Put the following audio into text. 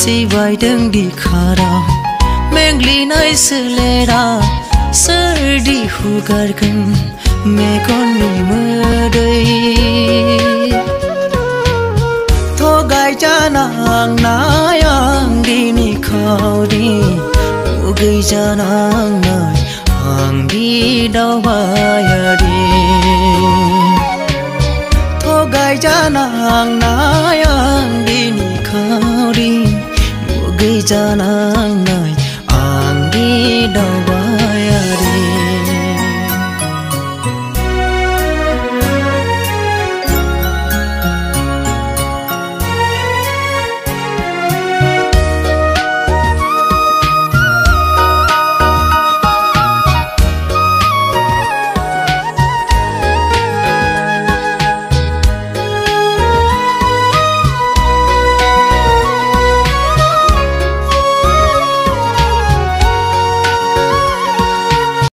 si vai đừng đi khá đau mèng li nơi sự lệ ra sơ đi hù gar gần mẹ con nụ mơ đây thô gai cha nàng nang đi ni khao đi u gây cha nàng nơi hàng đi đâu bay đi thô gai cha nàng đi ni khao đi u gây cha nàng